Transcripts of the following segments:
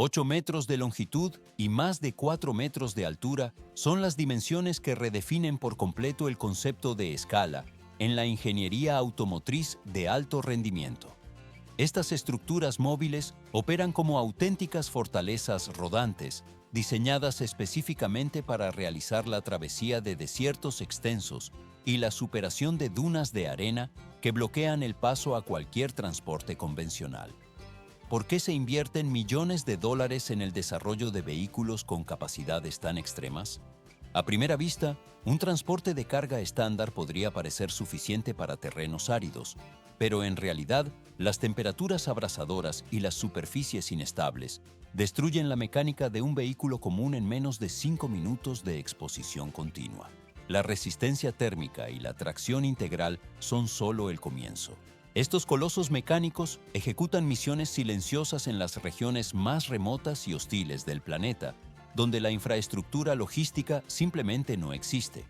8 metros de longitud y más de 4 metros de altura son las dimensiones que redefinen por completo el concepto de escala en la ingeniería automotriz de alto rendimiento. Estas estructuras móviles operan como auténticas fortalezas rodantes, diseñadas específicamente para realizar la travesía de desiertos extensos y la superación de dunas de arena que bloquean el paso a cualquier transporte convencional. ¿Por qué se invierten millones de dólares en el desarrollo de vehículos con capacidades tan extremas? A primera vista, un transporte de carga estándar podría parecer suficiente para terrenos áridos, pero en realidad, las temperaturas abrasadoras y las superficies inestables destruyen la mecánica de un vehículo común en menos de 5 minutos de exposición continua. La resistencia térmica y la tracción integral son solo el comienzo. Estos colosos mecánicos ejecutan misiones silenciosas en las regiones más remotas y hostiles del planeta, donde la infraestructura logística simplemente no existe.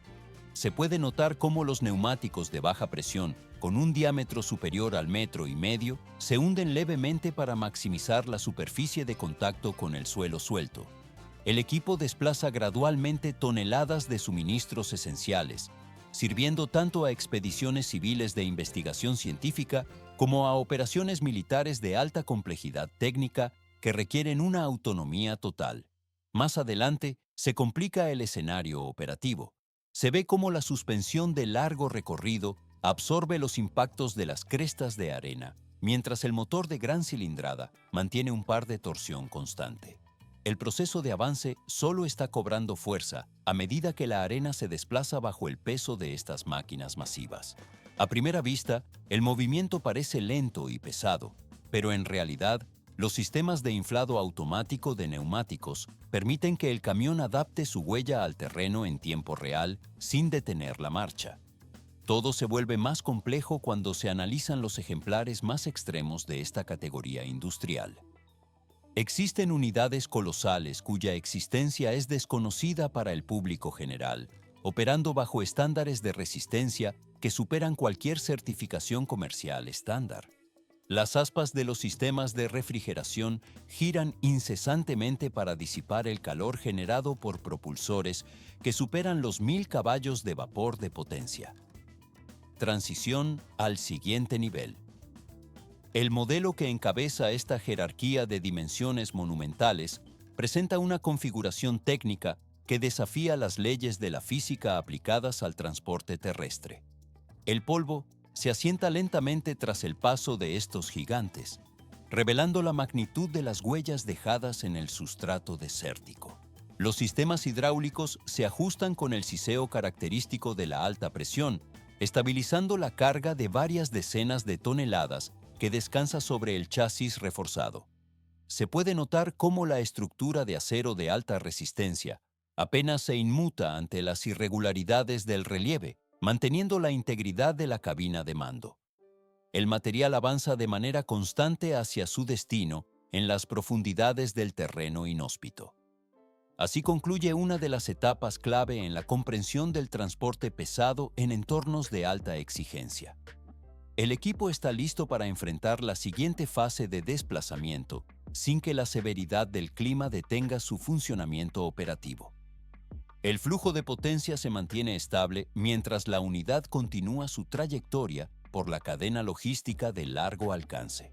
Se puede notar cómo los neumáticos de baja presión, con un diámetro superior al 1,5 metros, se hunden levemente para maximizar la superficie de contacto con el suelo suelto. El equipo desplaza gradualmente toneladas de suministros esenciales, sirviendo tanto a expediciones civiles de investigación científica como a operaciones militares de alta complejidad técnica que requieren una autonomía total. Más adelante, se complica el escenario operativo. Se ve cómo la suspensión de largo recorrido absorbe los impactos de las crestas de arena, mientras el motor de gran cilindrada mantiene un par de torsión constante. El proceso de avance solo está cobrando fuerza a medida que la arena se desplaza bajo el peso de estas máquinas masivas. A primera vista, el movimiento parece lento y pesado, pero en realidad, los sistemas de inflado automático de neumáticos permiten que el camión adapte su huella al terreno en tiempo real sin detener la marcha. Todo se vuelve más complejo cuando se analizan los ejemplares más extremos de esta categoría industrial. Existen unidades colosales cuya existencia es desconocida para el público general, operando bajo estándares de resistencia que superan cualquier certificación comercial estándar. Las aspas de los sistemas de refrigeración giran incesantemente para disipar el calor generado por propulsores que superan los 1000 caballos de vapor de potencia. Transición al siguiente nivel. El modelo que encabeza esta jerarquía de dimensiones monumentales presenta una configuración técnica que desafía las leyes de la física aplicadas al transporte terrestre. El polvo se asienta lentamente tras el paso de estos gigantes, revelando la magnitud de las huellas dejadas en el sustrato desértico. Los sistemas hidráulicos se ajustan con el siseo característico de la alta presión, estabilizando la carga de varias decenas de toneladas que descansa sobre el chasis reforzado. Se puede notar cómo la estructura de acero de alta resistencia apenas se inmuta ante las irregularidades del relieve, manteniendo la integridad de la cabina de mando. El material avanza de manera constante hacia su destino en las profundidades del terreno inhóspito. Así concluye una de las etapas clave en la comprensión del transporte pesado en entornos de alta exigencia. El equipo está listo para enfrentar la siguiente fase de desplazamiento sin que la severidad del clima detenga su funcionamiento operativo. El flujo de potencia se mantiene estable mientras la unidad continúa su trayectoria por la cadena logística de largo alcance.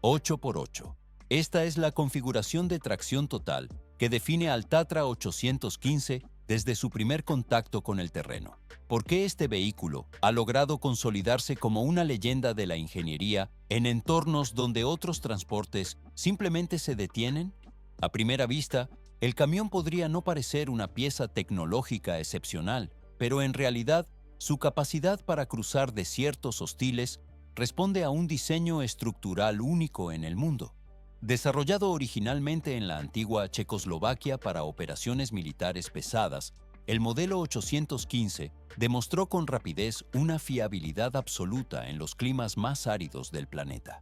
8x8. Esta es la configuración de tracción total que define al Tatra 815 desde su primer contacto con el terreno. ¿Por qué este vehículo ha logrado consolidarse como una leyenda de la ingeniería en entornos donde otros transportes simplemente se detienen? A primera vista, el camión podría no parecer una pieza tecnológica excepcional, pero en realidad, su capacidad para cruzar desiertos hostiles responde a un diseño estructural único en el mundo. Desarrollado originalmente en la antigua Checoslovaquia para operaciones militares pesadas, el modelo 815 demostró con rapidez una fiabilidad absoluta en los climas más áridos del planeta.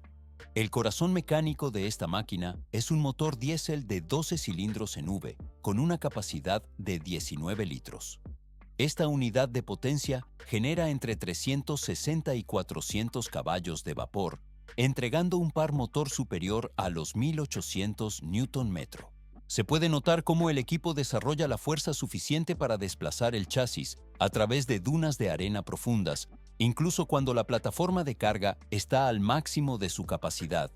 El corazón mecánico de esta máquina es un motor diésel de 12 cilindros en V, con una capacidad de 19 litros. Esta unidad de potencia genera entre 360 y 400 caballos de vapor, entregando un par motor superior a los 1800 Nm. Se puede notar cómo el equipo desarrolla la fuerza suficiente para desplazar el chasis a través de dunas de arena profundas, incluso cuando la plataforma de carga está al máximo de su capacidad.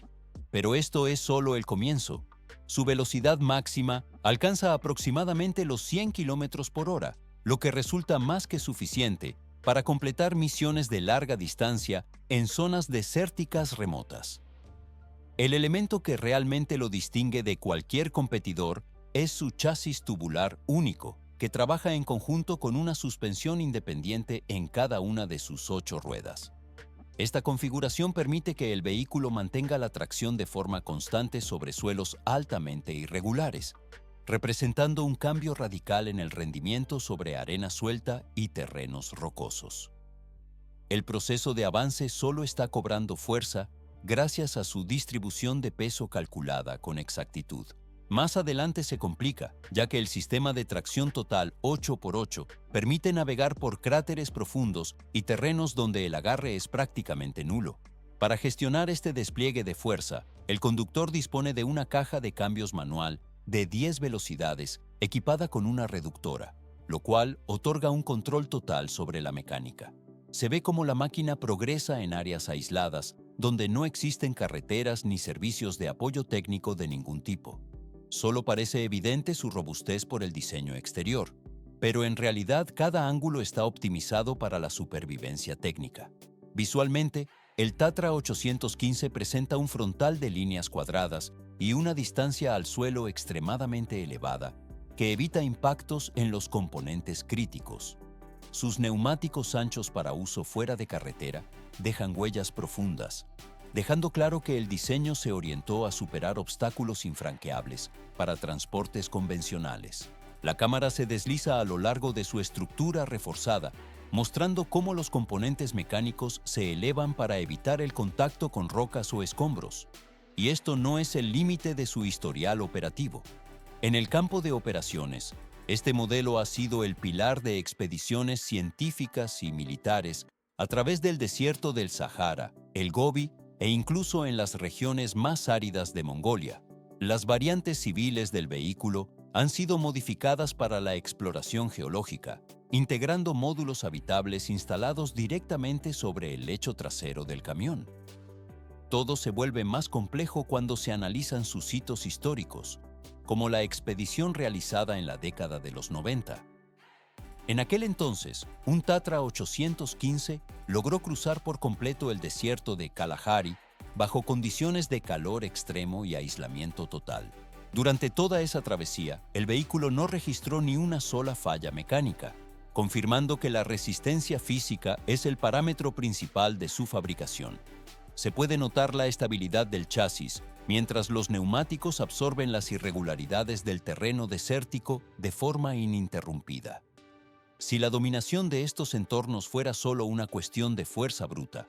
Pero esto es solo el comienzo. Su velocidad máxima alcanza aproximadamente los 100 km por hora, lo que resulta más que suficiente para completar misiones de larga distancia en zonas desérticas remotas. El elemento que realmente lo distingue de cualquier competidor es su chasis tubular único, que trabaja en conjunto con una suspensión independiente en cada una de sus 8 ruedas. Esta configuración permite que el vehículo mantenga la tracción de forma constante sobre suelos altamente irregulares, representando un cambio radical en el rendimiento sobre arena suelta y terrenos rocosos. El proceso de avance solo está cobrando fuerza gracias a su distribución de peso calculada con exactitud. Más adelante se complica, ya que el sistema de tracción total 8x8 permite navegar por cráteres profundos y terrenos donde el agarre es prácticamente nulo. Para gestionar este despliegue de fuerza, el conductor dispone de una caja de cambios manual de 10 velocidades equipada con una reductora, lo cual otorga un control total sobre la mecánica. Se ve cómo la máquina progresa en áreas aisladas, donde no existen carreteras ni servicios de apoyo técnico de ningún tipo. Solo parece evidente su robustez por el diseño exterior, pero en realidad cada ángulo está optimizado para la supervivencia técnica. Visualmente, el Tatra 815 presenta un frontal de líneas cuadradas y una distancia al suelo extremadamente elevada, que evita impactos en los componentes críticos. Sus neumáticos anchos para uso fuera de carretera dejan huellas profundas, dejando claro que el diseño se orientó a superar obstáculos infranqueables para transportes convencionales. La cámara se desliza a lo largo de su estructura reforzada, mostrando cómo los componentes mecánicos se elevan para evitar el contacto con rocas o escombros. Y esto no es el límite de su historial operativo. En el campo de operaciones, este modelo ha sido el pilar de expediciones científicas y militares a través del desierto del Sahara, el Gobi e incluso en las regiones más áridas de Mongolia. Las variantes civiles del vehículo han sido modificadas para la exploración geológica, integrando módulos habitables instalados directamente sobre el lecho trasero del camión. Todo se vuelve más complejo cuando se analizan sus hitos históricos, como la expedición realizada en la década de los 90. En aquel entonces, un Tatra 815 logró cruzar por completo el desierto de Kalahari bajo condiciones de calor extremo y aislamiento total. Durante toda esa travesía, el vehículo no registró ni una sola falla mecánica, confirmando que la resistencia física es el parámetro principal de su fabricación. Se puede notar la estabilidad del chasis, mientras los neumáticos absorben las irregularidades del terreno desértico de forma ininterrumpida. Si la dominación de estos entornos fuera solo una cuestión de fuerza bruta,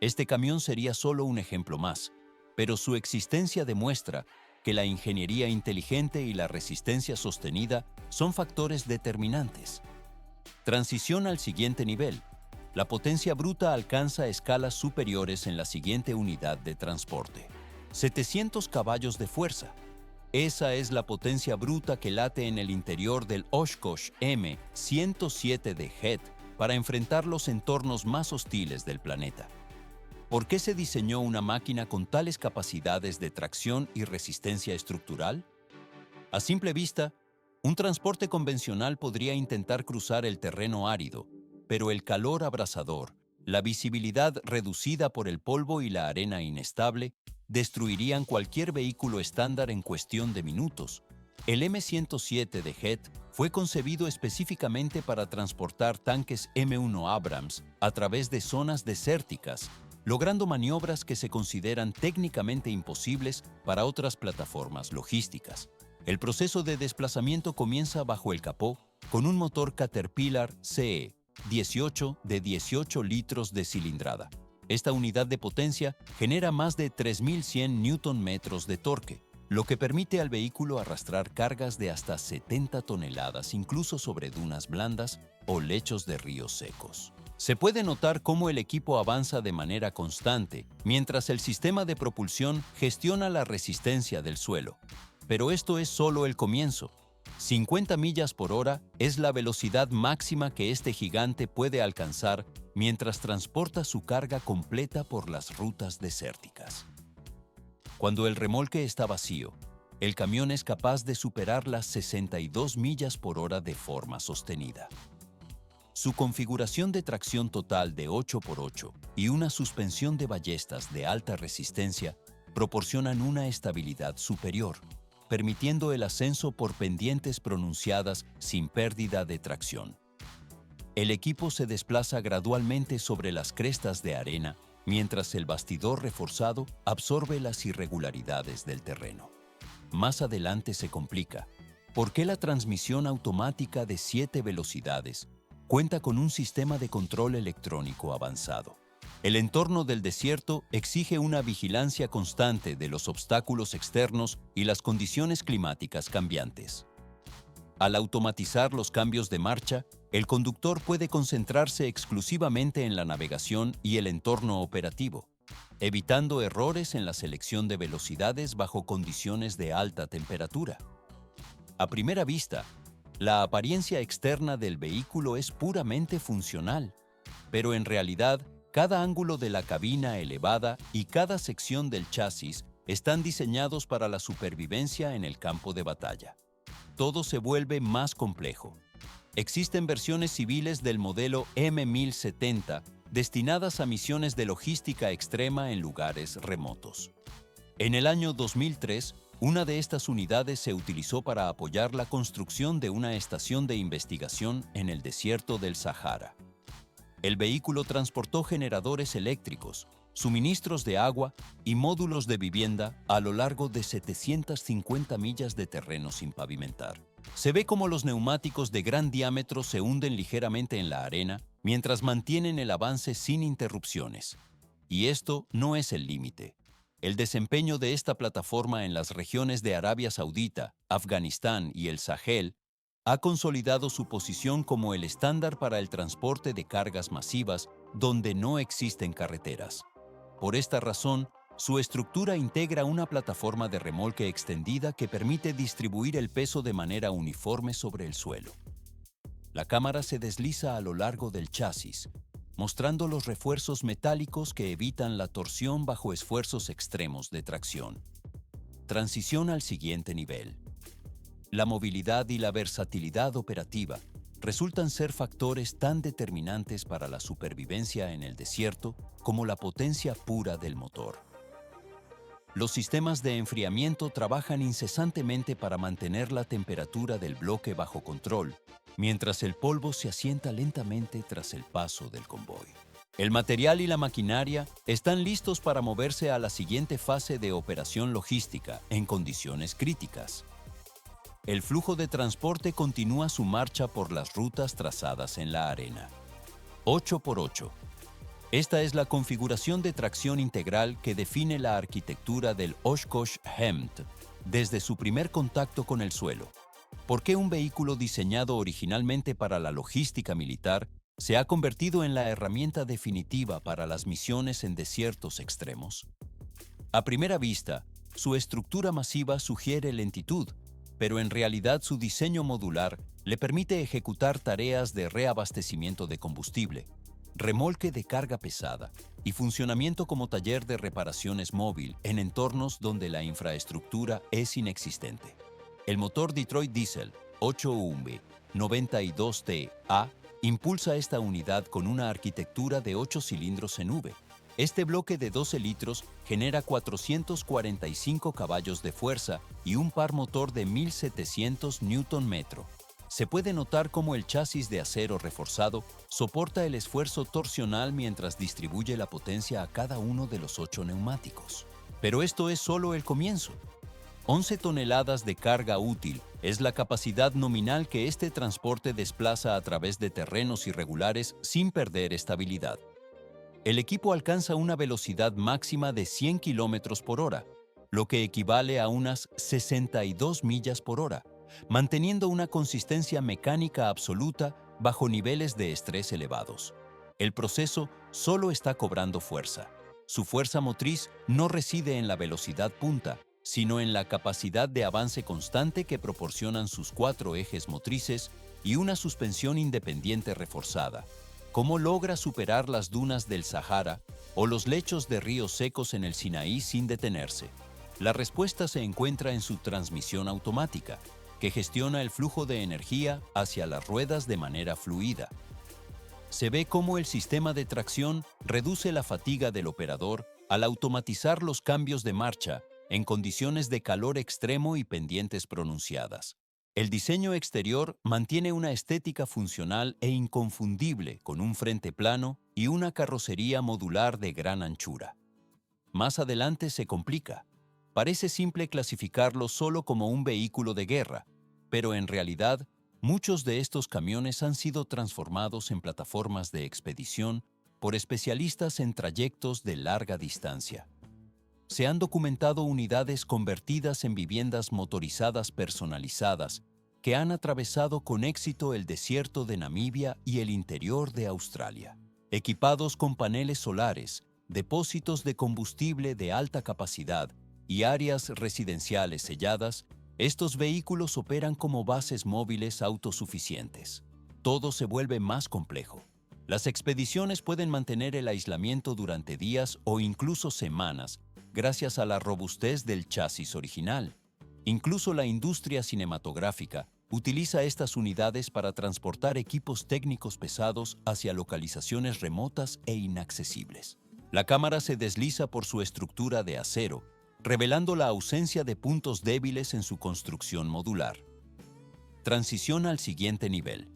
este camión sería solo un ejemplo más, pero su existencia demuestra que la ingeniería inteligente y la resistencia sostenida son factores determinantes. Transición al siguiente nivel. La potencia bruta alcanza escalas superiores en la siguiente unidad de transporte. 700 caballos de fuerza. Esa es la potencia bruta que late en el interior del Oshkosh M107 de Jet para enfrentar los entornos más hostiles del planeta. ¿Por qué se diseñó una máquina con tales capacidades de tracción y resistencia estructural? A simple vista, un transporte convencional podría intentar cruzar el terreno árido, pero el calor abrasador, la visibilidad reducida por el polvo y la arena inestable destruirían cualquier vehículo estándar en cuestión de minutos. El M107 de Jet fue concebido específicamente para transportar tanques M1 Abrams a través de zonas desérticas, logrando maniobras que se consideran técnicamente imposibles para otras plataformas logísticas. El proceso de desplazamiento comienza bajo el capó con un motor Caterpillar CE 18 de 18 litros de cilindrada. Esta unidad de potencia genera más de 3.100 Nm de torque, lo que permite al vehículo arrastrar cargas de hasta 70 toneladas incluso sobre dunas blandas o lechos de ríos secos. Se puede notar cómo el equipo avanza de manera constante, mientras el sistema de propulsión gestiona la resistencia del suelo. Pero esto es solo el comienzo. 50 millas por hora es la velocidad máxima que este gigante puede alcanzar mientras transporta su carga completa por las rutas desérticas. Cuando el remolque está vacío, el camión es capaz de superar las 62 millas por hora de forma sostenida. Su configuración de tracción total de 8x8 y una suspensión de ballestas de alta resistencia proporcionan una estabilidad superior, permitiendo el ascenso por pendientes pronunciadas sin pérdida de tracción. El equipo se desplaza gradualmente sobre las crestas de arena, mientras el bastidor reforzado absorbe las irregularidades del terreno. Más adelante se complica. ¿Por qué la transmisión automática de 7 velocidades cuenta con un sistema de control electrónico avanzado? El entorno del desierto exige una vigilancia constante de los obstáculos externos y las condiciones climáticas cambiantes. Al automatizar los cambios de marcha, el conductor puede concentrarse exclusivamente en la navegación y el entorno operativo, evitando errores en la selección de velocidades bajo condiciones de alta temperatura. A primera vista, la apariencia externa del vehículo es puramente funcional, pero en realidad, cada ángulo de la cabina elevada y cada sección del chasis están diseñados para la supervivencia en el campo de batalla. Todo se vuelve más complejo. Existen versiones civiles del modelo M1070 destinadas a misiones de logística extrema en lugares remotos. En el año 2003, una de estas unidades se utilizó para apoyar la construcción de una estación de investigación en el desierto del Sahara. El vehículo transportó generadores eléctricos, suministros de agua y módulos de vivienda a lo largo de 750 millas de terreno sin pavimentar. Se ve como los neumáticos de gran diámetro se hunden ligeramente en la arena mientras mantienen el avance sin interrupciones. Y esto no es el límite. El desempeño de esta plataforma en las regiones de Arabia Saudita, Afganistán y el Sahel ha consolidado su posición como el estándar para el transporte de cargas masivas donde no existen carreteras. Por esta razón, su estructura integra una plataforma de remolque extendida que permite distribuir el peso de manera uniforme sobre el suelo. La cámara se desliza a lo largo del chasis, mostrando los refuerzos metálicos que evitan la torsión bajo esfuerzos extremos de tracción. Transición al siguiente nivel. La movilidad y la versatilidad operativa resultan ser factores tan determinantes para la supervivencia en el desierto como la potencia pura del motor. Los sistemas de enfriamiento trabajan incesantemente para mantener la temperatura del bloque bajo control, mientras el polvo se asienta lentamente tras el paso del convoy. El material y la maquinaria están listos para moverse a la siguiente fase de operación logística en condiciones críticas. El flujo de transporte continúa su marcha por las rutas trazadas en la arena. 8x8. Esta es la configuración de tracción integral que define la arquitectura del Oshkosh Hemt desde su primer contacto con el suelo. ¿Por qué un vehículo diseñado originalmente para la logística militar se ha convertido en la herramienta definitiva para las misiones en desiertos extremos? A primera vista, su estructura masiva sugiere lentitud, pero en realidad su diseño modular le permite ejecutar tareas de reabastecimiento de combustible, remolque de carga pesada y funcionamiento como taller de reparaciones móvil en entornos donde la infraestructura es inexistente. El motor Detroit Diesel 8V 92TA impulsa esta unidad con una arquitectura de 8 cilindros en V. Este bloque de 12 litros genera 445 caballos de fuerza y un par motor de 1700 Nm. Se puede notar cómo el chasis de acero reforzado soporta el esfuerzo torsional mientras distribuye la potencia a cada uno de los 8 neumáticos. Pero esto es solo el comienzo. 11 toneladas de carga útil es la capacidad nominal que este transporte desplaza a través de terrenos irregulares sin perder estabilidad. El equipo alcanza una velocidad máxima de 100 km por hora, lo que equivale a unas 62 millas por hora, manteniendo una consistencia mecánica absoluta bajo niveles de estrés elevados. El proceso solo está cobrando fuerza. Su fuerza motriz no reside en la velocidad punta, sino en la capacidad de avance constante que proporcionan sus 4 ejes motrices y una suspensión independiente reforzada. ¿Cómo logra superar las dunas del Sahara o los lechos de ríos secos en el Sinaí sin detenerse? La respuesta se encuentra en su transmisión automática, que gestiona el flujo de energía hacia las ruedas de manera fluida. Se ve cómo el sistema de tracción reduce la fatiga del operador al automatizar los cambios de marcha en condiciones de calor extremo y pendientes pronunciadas. El diseño exterior mantiene una estética funcional e inconfundible con un frente plano y una carrocería modular de gran anchura. Más adelante se complica. Parece simple clasificarlo solo como un vehículo de guerra, pero en realidad, muchos de estos camiones han sido transformados en plataformas de expedición por especialistas en trayectos de larga distancia. Se han documentado unidades convertidas en viviendas motorizadas personalizadas que han atravesado con éxito el desierto de Namibia y el interior de Australia. Equipados con paneles solares, depósitos de combustible de alta capacidad y áreas residenciales selladas, estos vehículos operan como bases móviles autosuficientes. Todo se vuelve más complejo. Las expediciones pueden mantener el aislamiento durante días o incluso semanas, gracias a la robustez del chasis original. Incluso la industria cinematográfica utiliza estas unidades para transportar equipos técnicos pesados hacia localizaciones remotas e inaccesibles. La cámara se desliza por su estructura de acero, revelando la ausencia de puntos débiles en su construcción modular. Transición al siguiente nivel.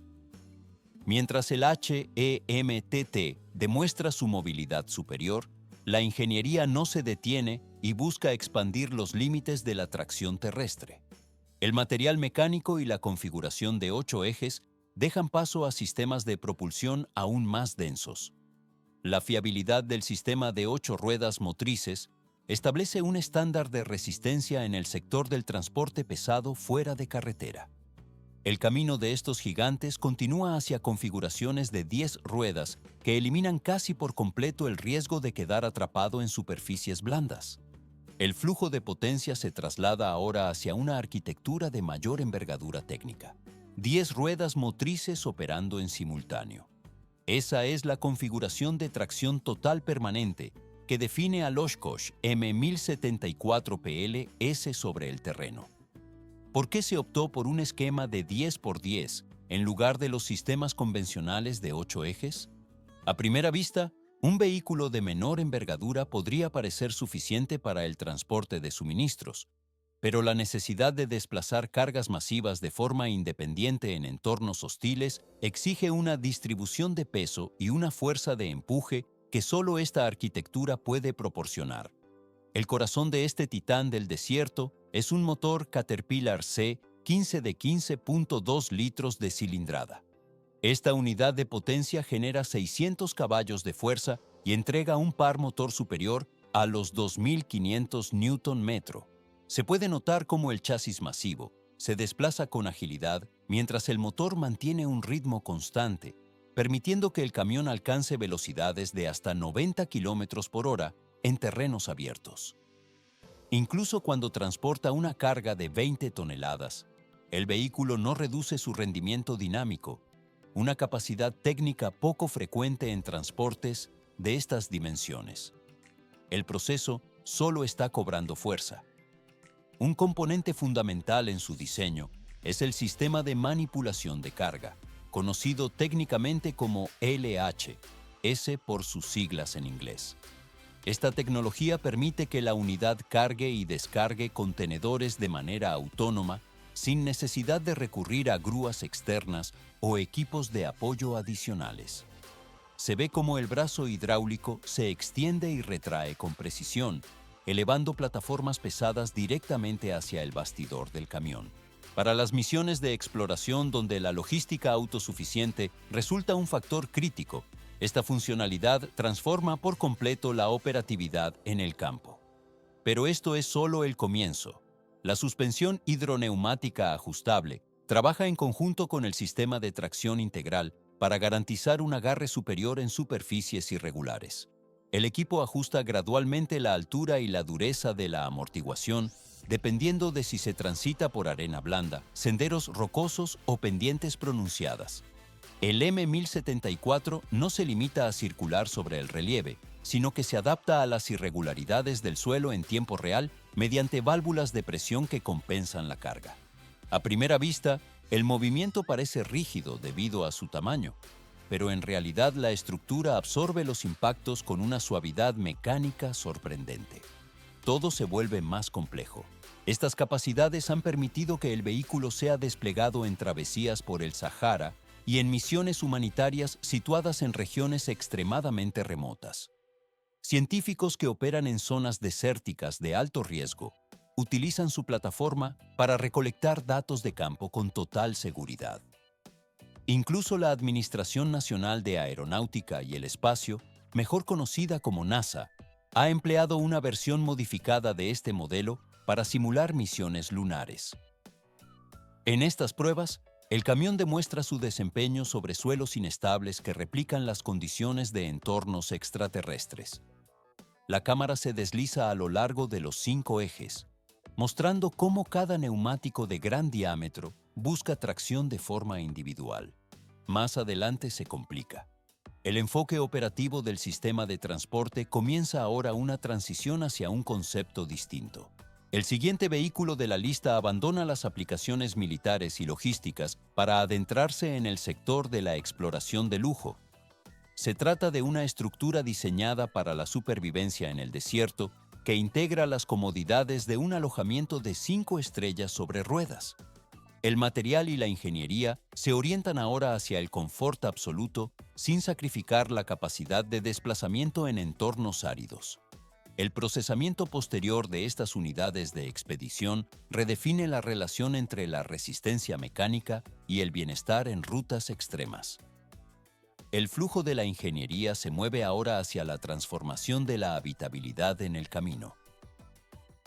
Mientras el HEMTT demuestra su movilidad superior, la ingeniería no se detiene y busca expandir los límites de la tracción terrestre. El material mecánico y la configuración de 8 ejes dejan paso a sistemas de propulsión aún más densos. La fiabilidad del sistema de 8 ruedas motrices establece un estándar de resistencia en el sector del transporte pesado fuera de carretera. El camino de estos gigantes continúa hacia configuraciones de 10 ruedas que eliminan casi por completo el riesgo de quedar atrapado en superficies blandas. El flujo de potencia se traslada ahora hacia una arquitectura de mayor envergadura técnica. 10 ruedas motrices operando en simultáneo. Esa es la configuración de tracción total permanente que define al Oshkosh M1074PL S sobre el terreno. ¿Por qué se optó por un esquema de 10x10 en lugar de los sistemas convencionales de 8 ejes? A primera vista, un vehículo de menor envergadura podría parecer suficiente para el transporte de suministros, pero la necesidad de desplazar cargas masivas de forma independiente en entornos hostiles exige una distribución de peso y una fuerza de empuje que solo esta arquitectura puede proporcionar. El corazón de este titán del desierto es un motor Caterpillar C15 de 15.2 litros de cilindrada. Esta unidad de potencia genera 600 caballos de fuerza y entrega un par motor superior a los 2.500 Nm. Se puede notar cómo el chasis masivo se desplaza con agilidad mientras el motor mantiene un ritmo constante, permitiendo que el camión alcance velocidades de hasta 90 km por hora en terrenos abiertos. Incluso cuando transporta una carga de 20 toneladas, el vehículo no reduce su rendimiento dinámico, una capacidad técnica poco frecuente en transportes de estas dimensiones. El proceso solo está cobrando fuerza. Un componente fundamental en su diseño es el sistema de manipulación de carga, conocido técnicamente como LH, S por sus siglas en inglés. Esta tecnología permite que la unidad cargue y descargue contenedores de manera autónoma sin necesidad de recurrir a grúas externas o equipos de apoyo adicionales. Se ve cómo el brazo hidráulico se extiende y retrae con precisión, elevando plataformas pesadas directamente hacia el bastidor del camión. Para las misiones de exploración donde la logística autosuficiente resulta un factor crítico, esta funcionalidad transforma por completo la operatividad en el campo. Pero esto es solo el comienzo. La suspensión hidroneumática ajustable trabaja en conjunto con el sistema de tracción integral para garantizar un agarre superior en superficies irregulares. El equipo ajusta gradualmente la altura y la dureza de la amortiguación dependiendo de si se transita por arena blanda, senderos rocosos o pendientes pronunciadas. El M1074 no se limita a circular sobre el relieve, sino que se adapta a las irregularidades del suelo en tiempo real mediante válvulas de presión que compensan la carga. A primera vista, el movimiento parece rígido debido a su tamaño, pero en realidad la estructura absorbe los impactos con una suavidad mecánica sorprendente. Todo se vuelve más complejo. Estas capacidades han permitido que el vehículo sea desplegado en travesías por el Sahara y en misiones humanitarias situadas en regiones extremadamente remotas. Científicos que operan en zonas desérticas de alto riesgo utilizan su plataforma para recolectar datos de campo con total seguridad. Incluso la Administración Nacional de Aeronáutica y el Espacio, mejor conocida como NASA, ha empleado una versión modificada de este modelo para simular misiones lunares. En estas pruebas, el camión demuestra su desempeño sobre suelos inestables que replican las condiciones de entornos extraterrestres. La cámara se desliza a lo largo de los 5 ejes, mostrando cómo cada neumático de gran diámetro busca tracción de forma individual. Más adelante se complica. El enfoque operativo del sistema de transporte comienza ahora una transición hacia un concepto distinto. El siguiente vehículo de la lista abandona las aplicaciones militares y logísticas para adentrarse en el sector de la exploración de lujo. Se trata de una estructura diseñada para la supervivencia en el desierto que integra las comodidades de un alojamiento de 5 estrellas sobre ruedas. El material y la ingeniería se orientan ahora hacia el confort absoluto sin sacrificar la capacidad de desplazamiento en entornos áridos. El procesamiento posterior de estas unidades de expedición redefine la relación entre la resistencia mecánica y el bienestar en rutas extremas. El flujo de la ingeniería se mueve ahora hacia la transformación de la habitabilidad en el camino.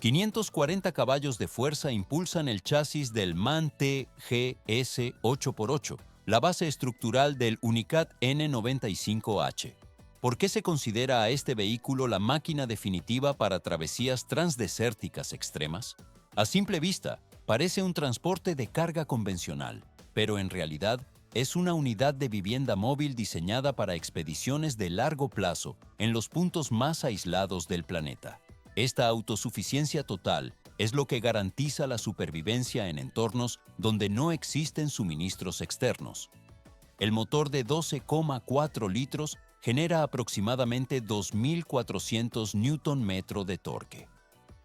540 caballos de fuerza impulsan el chasis del MAN TGS 8x8, la base estructural del Unicat N95H. ¿Por qué se considera a este vehículo la máquina definitiva para travesías transdesérticas extremas? A simple vista, parece un transporte de carga convencional, pero en realidad es una unidad de vivienda móvil diseñada para expediciones de largo plazo en los puntos más aislados del planeta. Esta autosuficiencia total es lo que garantiza la supervivencia en entornos donde no existen suministros externos. El motor de 12,4 litros genera aproximadamente 2.400 Nm de torque.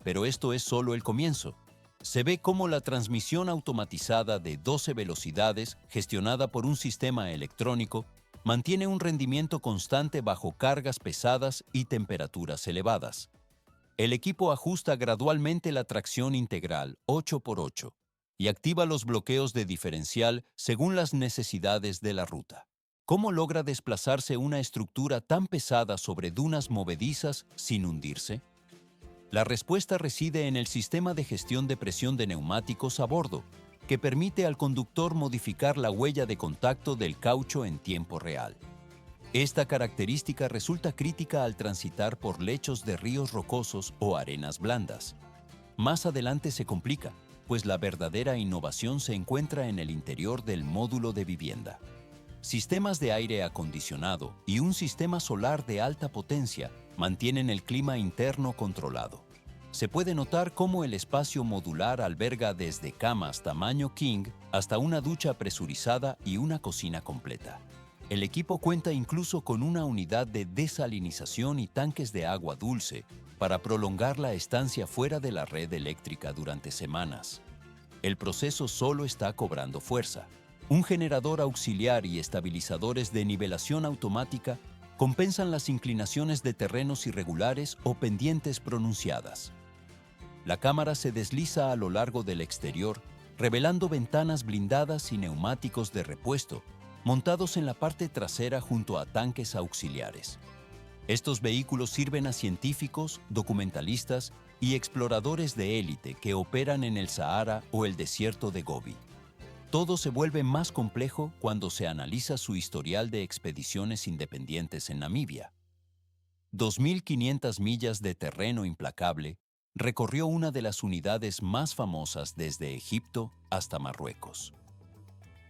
Pero esto es solo el comienzo. Se ve cómo la transmisión automatizada de 12 velocidades, gestionada por un sistema electrónico, mantiene un rendimiento constante bajo cargas pesadas y temperaturas elevadas. El equipo ajusta gradualmente la tracción integral 8x8 y activa los bloqueos de diferencial según las necesidades de la ruta. ¿Cómo logra desplazarse una estructura tan pesada sobre dunas movedizas sin hundirse? La respuesta reside en el sistema de gestión de presión de neumáticos a bordo, que permite al conductor modificar la huella de contacto del caucho en tiempo real. Esta característica resulta crítica al transitar por lechos de ríos rocosos o arenas blandas. Más adelante se complica, pues la verdadera innovación se encuentra en el interior del módulo de vivienda. Sistemas de aire acondicionado y un sistema solar de alta potencia mantienen el clima interno controlado. Se puede notar cómo el espacio modular alberga desde camas tamaño king hasta una ducha presurizada y una cocina completa. El equipo cuenta incluso con una unidad de desalinización y tanques de agua dulce para prolongar la estancia fuera de la red eléctrica durante semanas. El proceso solo está cobrando fuerza. Un generador auxiliar y estabilizadores de nivelación automática compensan las inclinaciones de terrenos irregulares o pendientes pronunciadas. La cámara se desliza a lo largo del exterior, revelando ventanas blindadas y neumáticos de repuesto, montados en la parte trasera junto a tanques auxiliares. Estos vehículos sirven a científicos, documentalistas y exploradores de élite que operan en el Sahara o el desierto de Gobi. Todo se vuelve más complejo cuando se analiza su historial de expediciones independientes en Namibia. 2.500 millas de terreno implacable recorrió una de las unidades más famosas desde Egipto hasta Marruecos.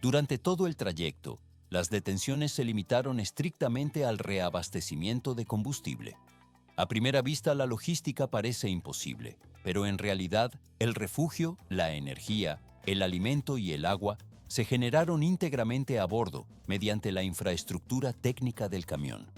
Durante todo el trayecto, las detenciones se limitaron estrictamente al reabastecimiento de combustible. A primera vista, la logística parece imposible, pero en realidad, el refugio, la energía, el alimento y el agua se generaron íntegramente a bordo mediante la infraestructura técnica del camión.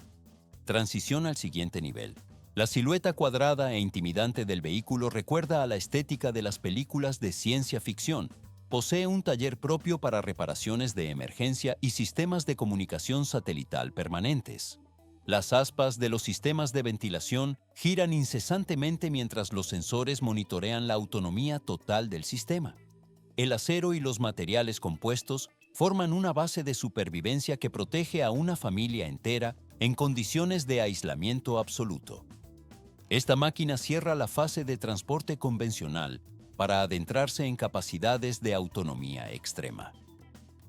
Transición al siguiente nivel. La silueta cuadrada e intimidante del vehículo recuerda a la estética de las películas de ciencia ficción. Posee un taller propio para reparaciones de emergencia y sistemas de comunicación satelital permanentes. Las aspas de los sistemas de ventilación giran incesantemente mientras los sensores monitorean la autonomía total del sistema. El acero y los materiales compuestos forman una base de supervivencia que protege a una familia entera en condiciones de aislamiento absoluto. Esta máquina cierra la fase de transporte convencional para adentrarse en capacidades de autonomía extrema.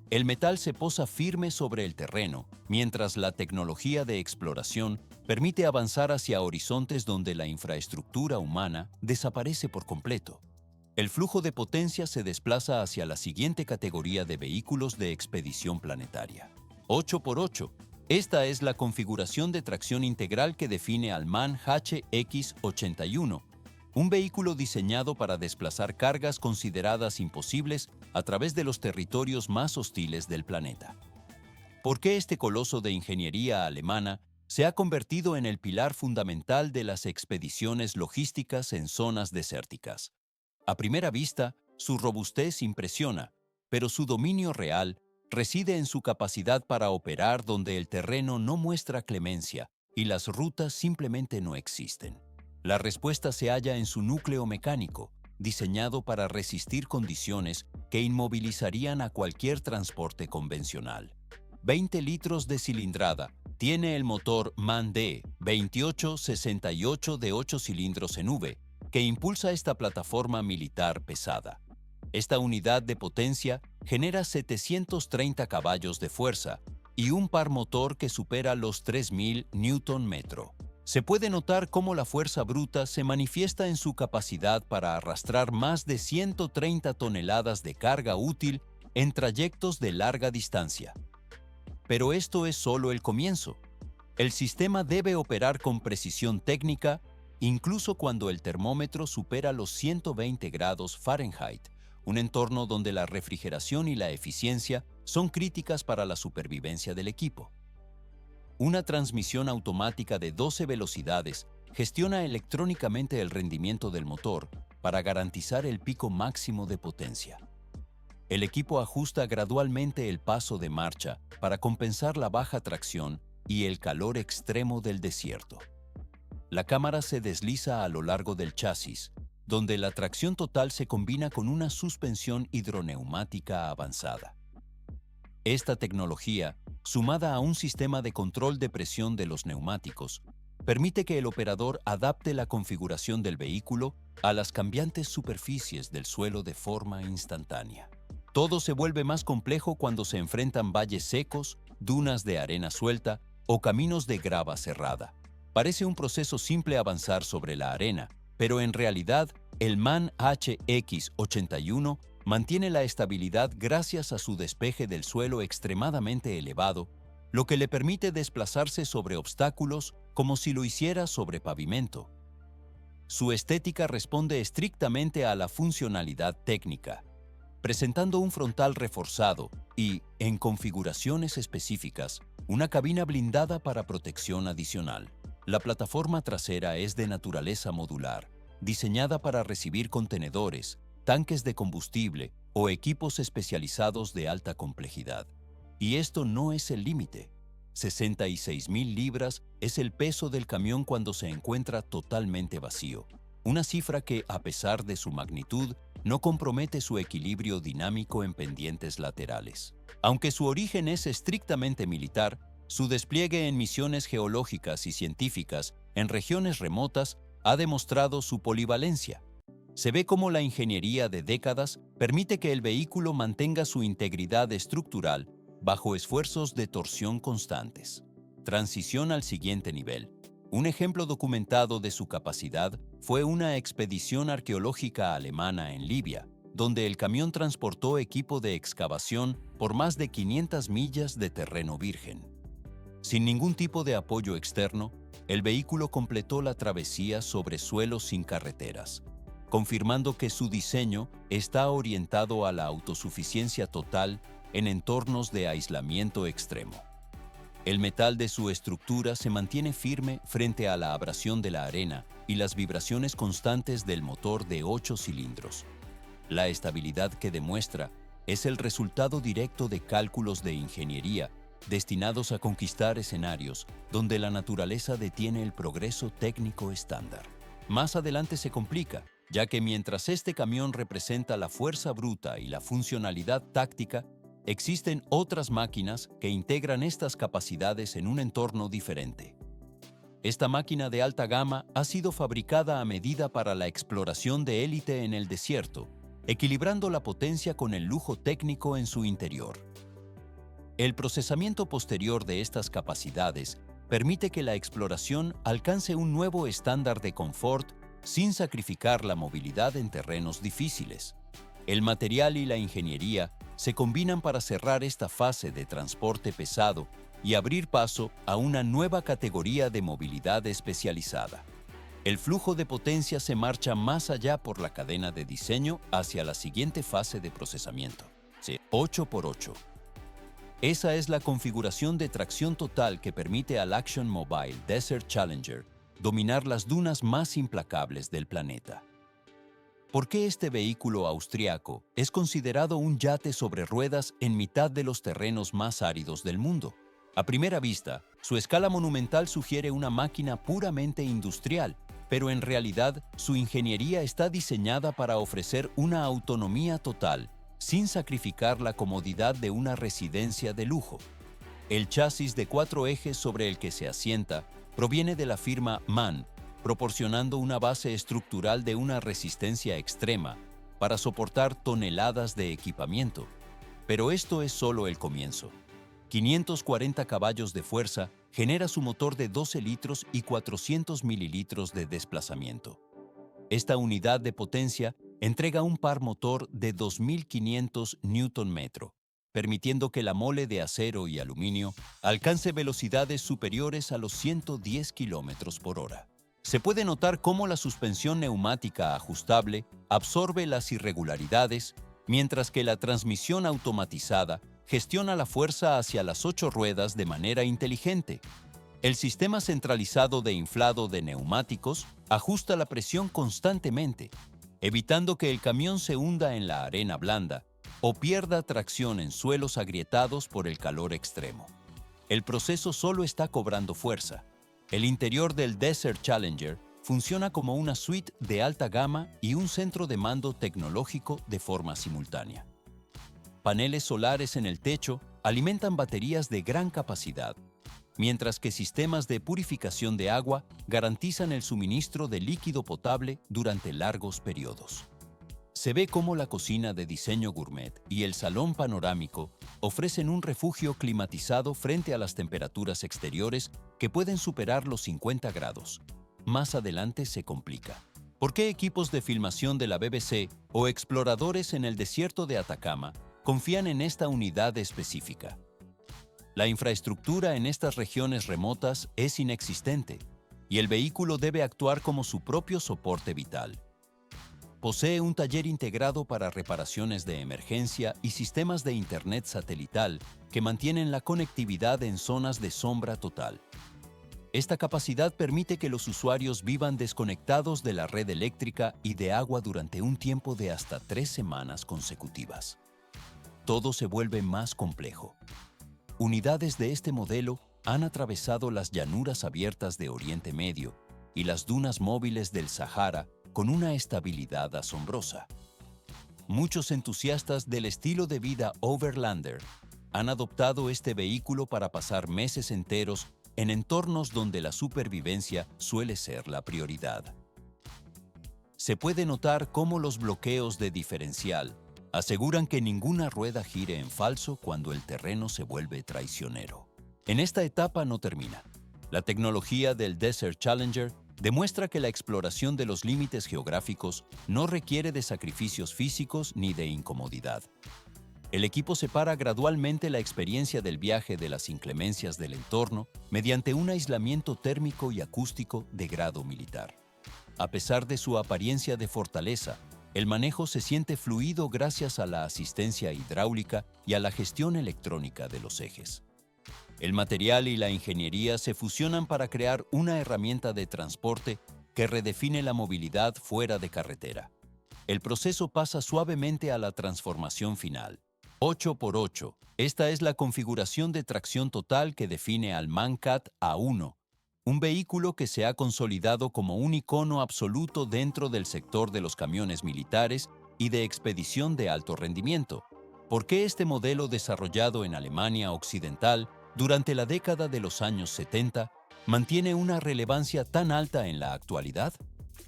El metal se posa firme sobre el terreno, mientras la tecnología de exploración permite avanzar hacia horizontes donde la infraestructura humana desaparece por completo. El flujo de potencia se desplaza hacia la siguiente categoría de vehículos de expedición planetaria. 8x8. Esta es la configuración de tracción integral que define al MAN HX81, un vehículo diseñado para desplazar cargas consideradas imposibles a través de los territorios más hostiles del planeta. ¿Por qué este coloso de ingeniería alemana se ha convertido en el pilar fundamental de las expediciones logísticas en zonas desérticas? A primera vista, su robustez impresiona, pero su dominio real reside en su capacidad para operar donde el terreno no muestra clemencia y las rutas simplemente no existen. La respuesta se halla en su núcleo mecánico, diseñado para resistir condiciones que inmovilizarían a cualquier transporte convencional. 20 litros de cilindrada, tiene el motor MAN D2868 de 8 cilindros en V, que impulsa esta plataforma militar pesada. Esta unidad de potencia genera 730 caballos de fuerza y un par motor que supera los 3.000 Nm. Se puede notar cómo la fuerza bruta se manifiesta en su capacidad para arrastrar más de 130 toneladas de carga útil en trayectos de larga distancia. Pero esto es solo el comienzo. El sistema debe operar con precisión técnica, incluso cuando el termómetro supera los 120 grados Fahrenheit, un entorno donde la refrigeración y la eficiencia son críticas para la supervivencia del equipo. Una transmisión automática de 12 velocidades gestiona electrónicamente el rendimiento del motor para garantizar el pico máximo de potencia. El equipo ajusta gradualmente el paso de marcha para compensar la baja tracción y el calor extremo del desierto. La cámara se desliza a lo largo del chasis, donde la tracción total se combina con una suspensión hidroneumática avanzada. Esta tecnología, sumada a un sistema de control de presión de los neumáticos, permite que el operador adapte la configuración del vehículo a las cambiantes superficies del suelo de forma instantánea. Todo se vuelve más complejo cuando se enfrentan valles secos, dunas de arena suelta o caminos de grava cerrada. Parece un proceso simple avanzar sobre la arena, pero en realidad el MAN HX81 mantiene la estabilidad gracias a su despeje del suelo extremadamente elevado, lo que le permite desplazarse sobre obstáculos como si lo hiciera sobre pavimento. Su estética responde estrictamente a la funcionalidad técnica, presentando un frontal reforzado y, en configuraciones específicas, una cabina blindada para protección adicional. La plataforma trasera es de naturaleza modular, diseñada para recibir contenedores, tanques de combustible o equipos especializados de alta complejidad. Y esto no es el límite. 66.000 libras es el peso del camión cuando se encuentra totalmente vacío, una cifra que, a pesar de su magnitud, no compromete su equilibrio dinámico en pendientes laterales. Aunque su origen es estrictamente militar, su despliegue en misiones geológicas y científicas en regiones remotas ha demostrado su polivalencia. Se ve cómo la ingeniería de décadas permite que el vehículo mantenga su integridad estructural bajo esfuerzos de torsión constantes. Transición al siguiente nivel. Un ejemplo documentado de su capacidad fue una expedición arqueológica alemana en Libia, donde el camión transportó equipo de excavación por más de 500 millas de terreno virgen. Sin ningún tipo de apoyo externo, el vehículo completó la travesía sobre suelos sin carreteras, confirmando que su diseño está orientado a la autosuficiencia total en entornos de aislamiento extremo. El metal de su estructura se mantiene firme frente a la abrasión de la arena y las vibraciones constantes del motor de 8 cilindros. La estabilidad que demuestra es el resultado directo de cálculos de ingeniería destinados a conquistar escenarios donde la naturaleza detiene el progreso técnico estándar. Más adelante se complica, ya que mientras este camión representa la fuerza bruta y la funcionalidad táctica, existen otras máquinas que integran estas capacidades en un entorno diferente. Esta máquina de alta gama ha sido fabricada a medida para la exploración de élite en el desierto, equilibrando la potencia con el lujo técnico en su interior. El procesamiento posterior de estas capacidades permite que la exploración alcance un nuevo estándar de confort sin sacrificar la movilidad en terrenos difíciles. El material y la ingeniería se combinan para cerrar esta fase de transporte pesado y abrir paso a una nueva categoría de movilidad especializada. El flujo de potencia se marcha más allá por la cadena de diseño hacia la siguiente fase de procesamiento, 8x8. Esa es la configuración de tracción total que permite al Action Mobile Desert Challenger dominar las dunas más implacables del planeta. ¿Por qué este vehículo austriaco es considerado un yate sobre ruedas en mitad de los terrenos más áridos del mundo? A primera vista, su escala monumental sugiere una máquina puramente industrial, pero en realidad su ingeniería está diseñada para ofrecer una autonomía total, sin sacrificar la comodidad de una residencia de lujo. El chasis de 4 ejes sobre el que se asienta proviene de la firma MAN, proporcionando una base estructural de una resistencia extrema para soportar toneladas de equipamiento. Pero esto es solo el comienzo. 540 caballos de fuerza genera su motor de 12 litros y 400 mililitros de desplazamiento. Esta unidad de potencia entrega un par motor de 2.500 Nm, permitiendo que la mole de acero y aluminio alcance velocidades superiores a los 110 km/h. Se puede notar cómo la suspensión neumática ajustable absorbe las irregularidades, mientras que la transmisión automatizada gestiona la fuerza hacia las 8 ruedas de manera inteligente. El sistema centralizado de inflado de neumáticos ajusta la presión constantemente, evitando que el camión se hunda en la arena blanda o pierda tracción en suelos agrietados por el calor extremo. El proceso solo está cobrando fuerza. El interior del Desert Challenger funciona como una suite de alta gama y un centro de mando tecnológico de forma simultánea. Paneles solares en el techo alimentan baterías de gran capacidad, mientras que sistemas de purificación de agua garantizan el suministro de líquido potable durante largos periodos. Se ve cómo la cocina de diseño gourmet y el salón panorámico ofrecen un refugio climatizado frente a las temperaturas exteriores que pueden superar los 50 grados. Más adelante se complica. ¿Por qué equipos de filmación de la BBC o exploradores en el desierto de Atacama confían en esta unidad específica? La infraestructura en estas regiones remotas es inexistente y el vehículo debe actuar como su propio soporte vital. Posee un taller integrado para reparaciones de emergencia y sistemas de internet satelital que mantienen la conectividad en zonas de sombra total. Esta capacidad permite que los usuarios vivan desconectados de la red eléctrica y de agua durante un tiempo de hasta 3 semanas consecutivas. Todo se vuelve más complejo. Unidades de este modelo han atravesado las llanuras abiertas de Oriente Medio y las dunas móviles del Sahara con una estabilidad asombrosa. Muchos entusiastas del estilo de vida Overlander han adoptado este vehículo para pasar meses enteros en entornos donde la supervivencia suele ser la prioridad. Se puede notar cómo los bloqueos de diferencial, Aseguran que ninguna rueda gire en falso cuando el terreno se vuelve traicionero. En esta etapa no termina. La tecnología del Desert Challenger demuestra que la exploración de los límites geográficos no requiere de sacrificios físicos ni de incomodidad. El equipo separa gradualmente la experiencia del viaje de las inclemencias del entorno mediante un aislamiento térmico y acústico de grado militar. A pesar de su apariencia de fortaleza, el manejo se siente fluido gracias a la asistencia hidráulica y a la gestión electrónica de los ejes. El material y la ingeniería se fusionan para crear una herramienta de transporte que redefine la movilidad fuera de carretera. El proceso pasa suavemente a la transformación final. 8x8. Esta es la configuración de tracción total que define al Mancat A1, un vehículo que se ha consolidado como un icono absoluto dentro del sector de los camiones militares y de expedición de alto rendimiento. ¿Por qué este modelo desarrollado en Alemania Occidental durante la década de los años 70 mantiene una relevancia tan alta en la actualidad?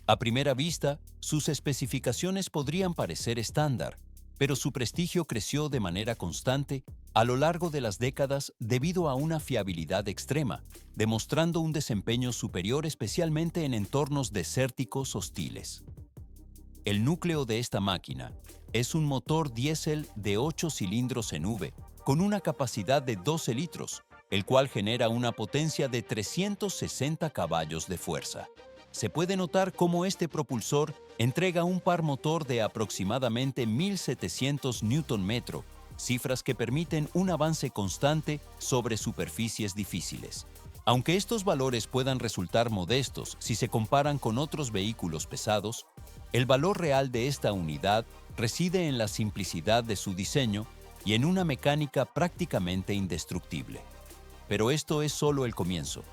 A primera vista, sus especificaciones podrían parecer estándar, pero su prestigio creció de manera constante a lo largo de las décadas debido a una fiabilidad extrema, demostrando un desempeño superior especialmente en entornos desérticos hostiles. El núcleo de esta máquina es un motor diésel de 8 cilindros en V, con una capacidad de 12 litros, el cual genera una potencia de 360 caballos de fuerza. Se puede notar cómo este propulsor entrega un par motor de aproximadamente 1700 Nm, cifras que permiten un avance constante sobre superficies difíciles. Aunque estos valores puedan resultar modestos si se comparan con otros vehículos pesados, el valor real de esta unidad reside en la simplicidad de su diseño y en una mecánica prácticamente indestructible. Pero esto es solo el comienzo.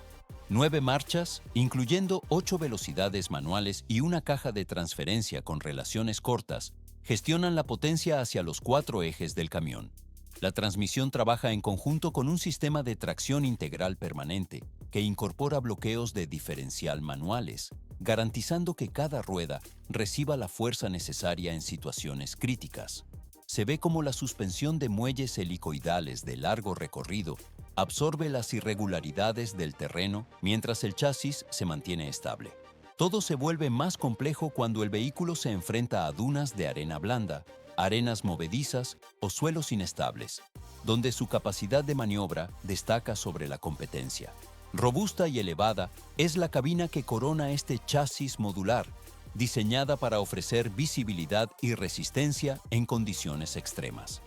9 marchas, incluyendo 8 velocidades manuales y una caja de transferencia con relaciones cortas, gestionan la potencia hacia los 4 ejes del camión. La transmisión trabaja en conjunto con un sistema de tracción integral permanente que incorpora bloqueos de diferencial manuales, garantizando que cada rueda reciba la fuerza necesaria en situaciones críticas. Se ve como la suspensión de muelles helicoidales de largo recorrido absorbe las irregularidades del terreno mientras el chasis se mantiene estable. Todo se vuelve más complejo cuando el vehículo se enfrenta a dunas de arena blanda, arenas movedizas o suelos inestables, donde su capacidad de maniobra destaca sobre la competencia. Robusta y elevada es la cabina que corona este chasis modular, diseñada para ofrecer visibilidad y resistencia en condiciones extremas.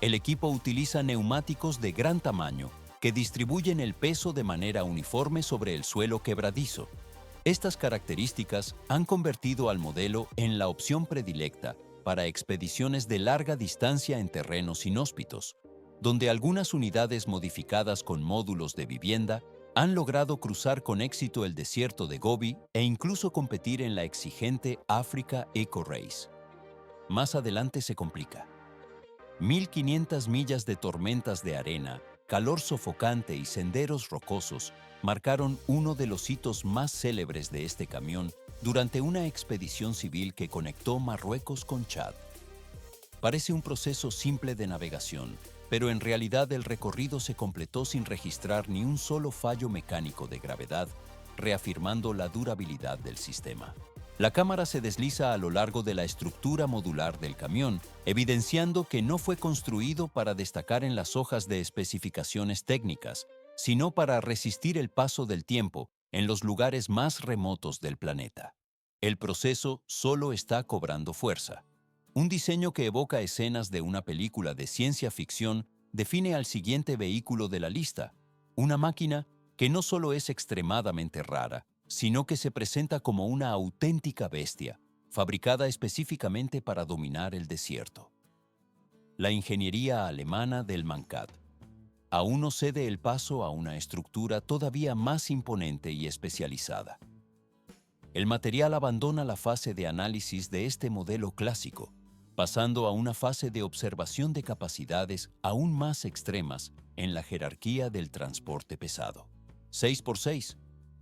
El equipo utiliza neumáticos de gran tamaño que distribuyen el peso de manera uniforme sobre el suelo quebradizo. Estas características han convertido al modelo en la opción predilecta para expediciones de larga distancia en terrenos inhóspitos, donde algunas unidades modificadas con módulos de vivienda han logrado cruzar con éxito el desierto de Gobi e incluso competir en la exigente Africa Eco Race. Más adelante se complica. 1500 millas de tormentas de arena, calor sofocante y senderos rocosos marcaron uno de los hitos más célebres de este camión durante una expedición civil que conectó Marruecos con Chad. Parece un proceso simple de navegación, pero en realidad el recorrido se completó sin registrar ni un solo fallo mecánico de gravedad, reafirmando la durabilidad del sistema. La cámara se desliza a lo largo de la estructura modular del camión, evidenciando que no fue construido para destacar en las hojas de especificaciones técnicas, sino para resistir el paso del tiempo en los lugares más remotos del planeta. El proceso solo está cobrando fuerza. Un diseño que evoca escenas de una película de ciencia ficción define al siguiente vehículo de la lista, una máquina que no solo es extremadamente rara, sino que se presenta como una auténtica bestia, fabricada específicamente para dominar el desierto. La ingeniería alemana del Mancat aún no cede el paso a una estructura todavía más imponente y especializada. El material abandona la fase de análisis de este modelo clásico, pasando a una fase de observación de capacidades aún más extremas en la jerarquía del transporte pesado. 6x6.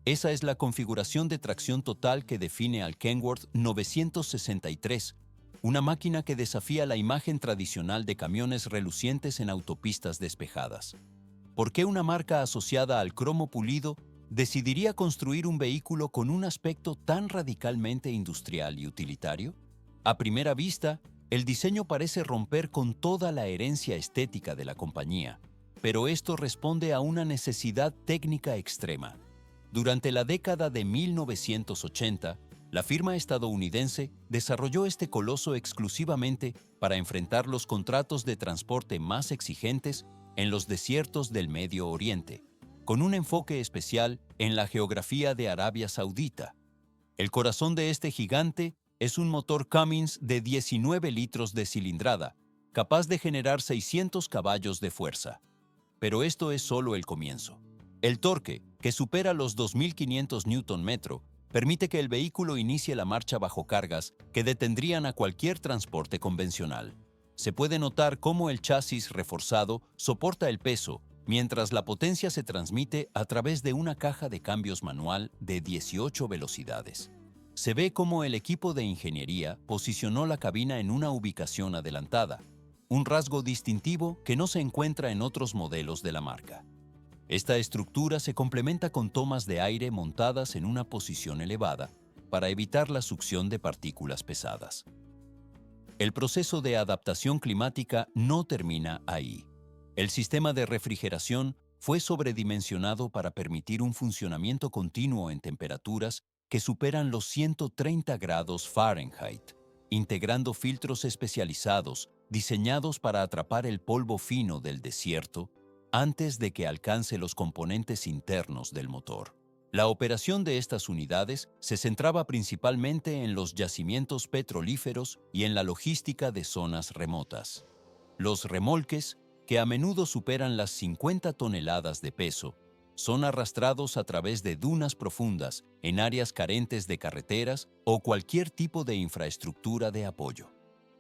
Esa es la configuración de tracción total que define al Kenworth 963, una máquina que desafía la imagen tradicional de camiones relucientes en autopistas despejadas. ¿Por qué una marca asociada al cromo pulido decidiría construir un vehículo con un aspecto tan radicalmente industrial y utilitario? A primera vista, el diseño parece romper con toda la herencia estética de la compañía, pero esto responde a una necesidad técnica extrema. Durante la década de 1980, la firma estadounidense desarrolló este coloso exclusivamente para enfrentar los contratos de transporte más exigentes en los desiertos del Medio Oriente, con un enfoque especial en la geografía de Arabia Saudita. El corazón de este gigante es un motor Cummins de 19 litros de cilindrada, capaz de generar 600 caballos de fuerza. Pero esto es solo el comienzo. El torque, que supera los 2.500 Nm, permite que el vehículo inicie la marcha bajo cargas que detendrían a cualquier transporte convencional. Se puede notar cómo el chasis reforzado soporta el peso, mientras la potencia se transmite a través de una caja de cambios manual de 18 velocidades. Se ve cómo el equipo de ingeniería posicionó la cabina en una ubicación adelantada, un rasgo distintivo que no se encuentra en otros modelos de la marca. Esta estructura se complementa con tomas de aire montadas en una posición elevada para evitar la succión de partículas pesadas. El proceso de adaptación climática no termina ahí. El sistema de refrigeración fue sobredimensionado para permitir un funcionamiento continuo en temperaturas que superan los 130 grados Fahrenheit, integrando filtros especializados diseñados para atrapar el polvo fino del desierto antes de que alcance los componentes internos del motor. La operación de estas unidades se centraba principalmente en los yacimientos petrolíferos y en la logística de zonas remotas. Los remolques, que a menudo superan las 50 toneladas de peso, son arrastrados a través de dunas profundas en áreas carentes de carreteras o cualquier tipo de infraestructura de apoyo.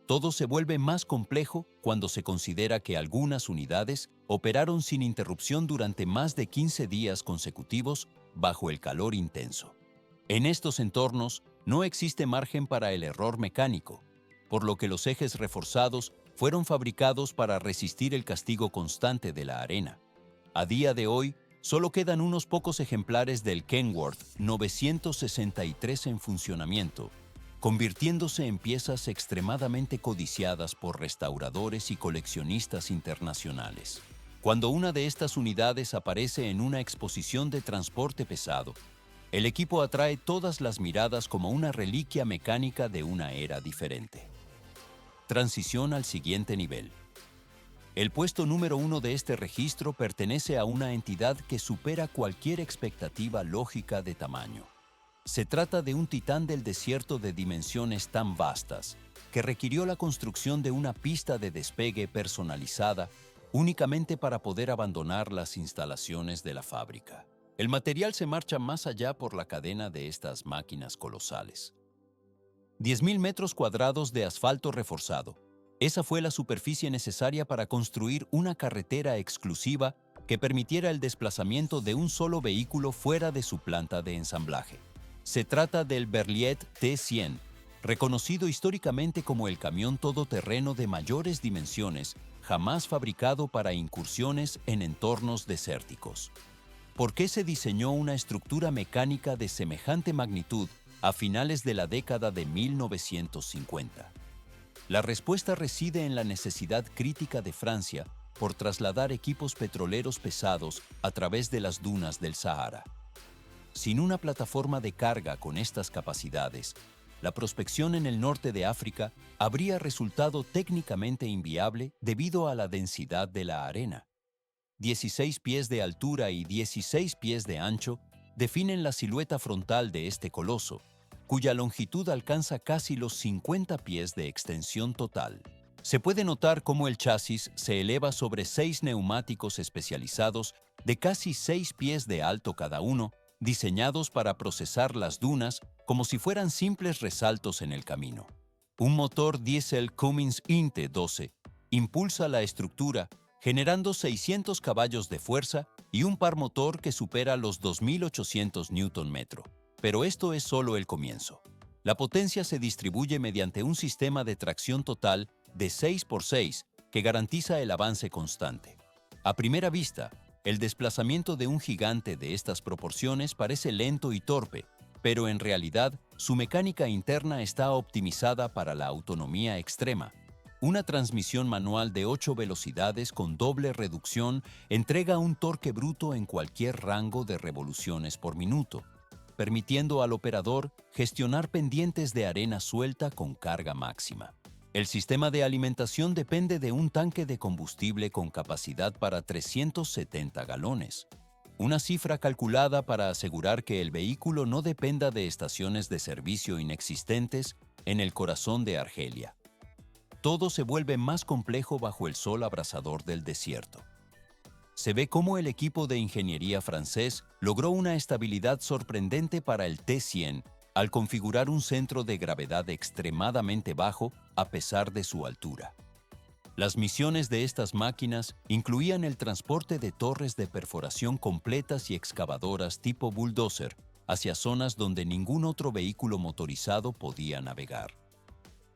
Todo se vuelve más complejo cuando se considera que algunas unidades operaron sin interrupción durante más de 15 días consecutivos bajo el calor intenso. En estos entornos no existe margen para el error mecánico, por lo que los ejes reforzados fueron fabricados para resistir el castigo constante de la arena. A día de hoy, solo quedan unos pocos ejemplares del Kenworth 963 en funcionamiento, convirtiéndose en piezas extremadamente codiciadas por restauradores y coleccionistas internacionales. Cuando una de estas unidades aparece en una exposición de transporte pesado, el equipo atrae todas las miradas como una reliquia mecánica de una era diferente. Transición al siguiente nivel. El puesto número 1 de este registro pertenece a una entidad que supera cualquier expectativa lógica de tamaño. Se trata de un titán del desierto de dimensiones tan vastas que requirió la construcción de una pista de despegue personalizada únicamente para poder abandonar las instalaciones de la fábrica. El material se marcha más allá por la cadena de estas máquinas colosales. 10.000 metros cuadrados de asfalto reforzado. Esa fue la superficie necesaria para construir una carretera exclusiva que permitiera el desplazamiento de un solo vehículo fuera de su planta de ensamblaje. Se trata del Berliet T100, reconocido históricamente como el camión todoterreno de mayores dimensiones jamás fabricado para incursiones en entornos desérticos. ¿Por qué se diseñó una estructura mecánica de semejante magnitud a finales de la década de 1950? La respuesta reside en la necesidad crítica de Francia por trasladar equipos petroleros pesados a través de las dunas del Sahara. Sin una plataforma de carga con estas capacidades, la prospección en el norte de África habría resultado técnicamente inviable debido a la densidad de la arena. 16 pies de altura y 16 pies de ancho definen la silueta frontal de este coloso, cuya longitud alcanza casi los 50 pies de extensión total. Se puede notar cómo el chasis se eleva sobre 6 neumáticos especializados de casi 6 pies de alto cada uno, diseñados para procesar las dunas como si fueran simples resaltos en el camino. Un motor diésel Cummins Inte 12 impulsa la estructura, generando 600 caballos de fuerza y un par motor que supera los 2.800 Nm. Pero esto es solo el comienzo. La potencia se distribuye mediante un sistema de tracción total de 6x6 que garantiza el avance constante. A primera vista, el desplazamiento de un gigante de estas proporciones parece lento y torpe, pero en realidad su mecánica interna está optimizada para la autonomía extrema. Una transmisión manual de 8 velocidades con doble reducción entrega un torque bruto en cualquier rango de revoluciones por minuto, permitiendo al operador gestionar pendientes de arena suelta con carga máxima. El sistema de alimentación depende de un tanque de combustible con capacidad para 370 galones, una cifra calculada para asegurar que el vehículo no dependa de estaciones de servicio inexistentes en el corazón de Argelia. Todo se vuelve más complejo bajo el sol abrasador del desierto. Se ve cómo el equipo de ingeniería francés logró una estabilidad sorprendente para el T-100 al configurar un centro de gravedad extremadamente bajo a pesar de su altura. Las misiones de estas máquinas incluían el transporte de torres de perforación completas y excavadoras tipo bulldozer hacia zonas donde ningún otro vehículo motorizado podía navegar.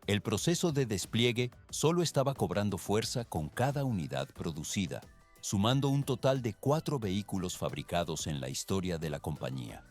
El proceso de despliegue solo estaba cobrando fuerza con cada unidad producida, sumando un total de 4 vehículos fabricados en la historia de la compañía.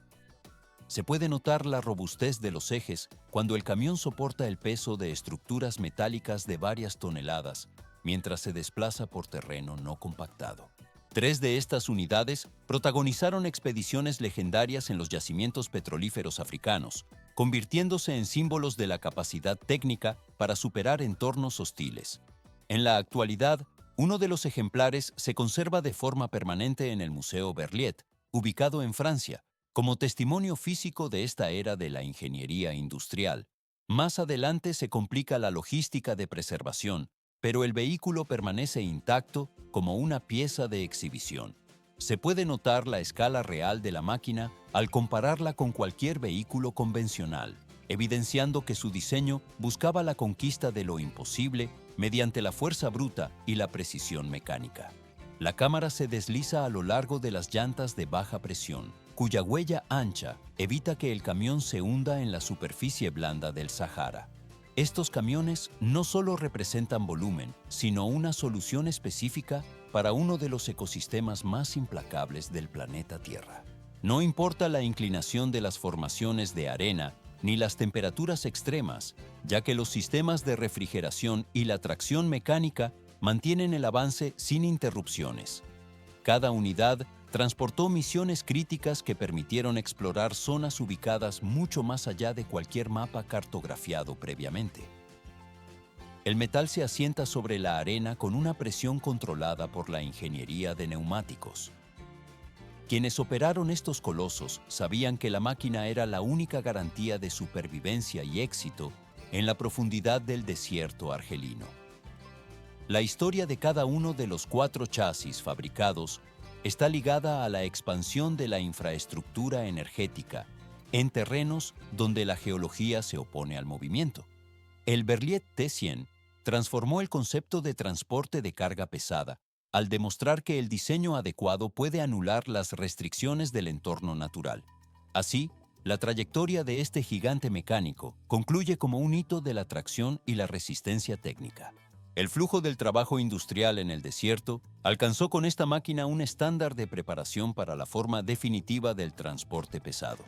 Se puede notar la robustez de los ejes cuando el camión soporta el peso de estructuras metálicas de varias toneladas mientras se desplaza por terreno no compactado. 3 de estas unidades protagonizaron expediciones legendarias en los yacimientos petrolíferos africanos, convirtiéndose en símbolos de la capacidad técnica para superar entornos hostiles. En la actualidad, uno de los ejemplares se conserva de forma permanente en el Museo Berliet, ubicado en Francia, como testimonio físico de esta era de la ingeniería industrial. Más adelante se complica la logística de preservación, pero el vehículo permanece intacto como una pieza de exhibición. Se puede notar la escala real de la máquina al compararla con cualquier vehículo convencional, evidenciando que su diseño buscaba la conquista de lo imposible mediante la fuerza bruta y la precisión mecánica. La cámara se desliza a lo largo de las llantas de baja presión, cuya huella ancha evita que el camión se hunda en la superficie blanda del Sahara. Estos camiones no solo representan volumen, sino una solución específica para uno de los ecosistemas más implacables del planeta Tierra. No importa la inclinación de las formaciones de arena ni las temperaturas extremas, ya que los sistemas de refrigeración y la tracción mecánica mantienen el avance sin interrupciones. Cada unidad transportó misiones críticas que permitieron explorar zonas ubicadas mucho más allá de cualquier mapa cartografiado previamente. El metal se asienta sobre la arena con una presión controlada por la ingeniería de neumáticos. Quienes operaron estos colosos sabían que la máquina era la única garantía de supervivencia y éxito en la profundidad del desierto argelino. La historia de cada uno de los 4 chasis fabricados está ligada a la expansión de la infraestructura energética en terrenos donde la geología se opone al movimiento. El Berliet T-100 transformó el concepto de transporte de carga pesada al demostrar que el diseño adecuado puede anular las restricciones del entorno natural. Así, la trayectoria de este gigante mecánico concluye como un hito de la tracción y la resistencia técnica. El flujo del trabajo industrial en el desierto alcanzó con esta máquina un estándar de preparación para la forma definitiva del transporte pesado.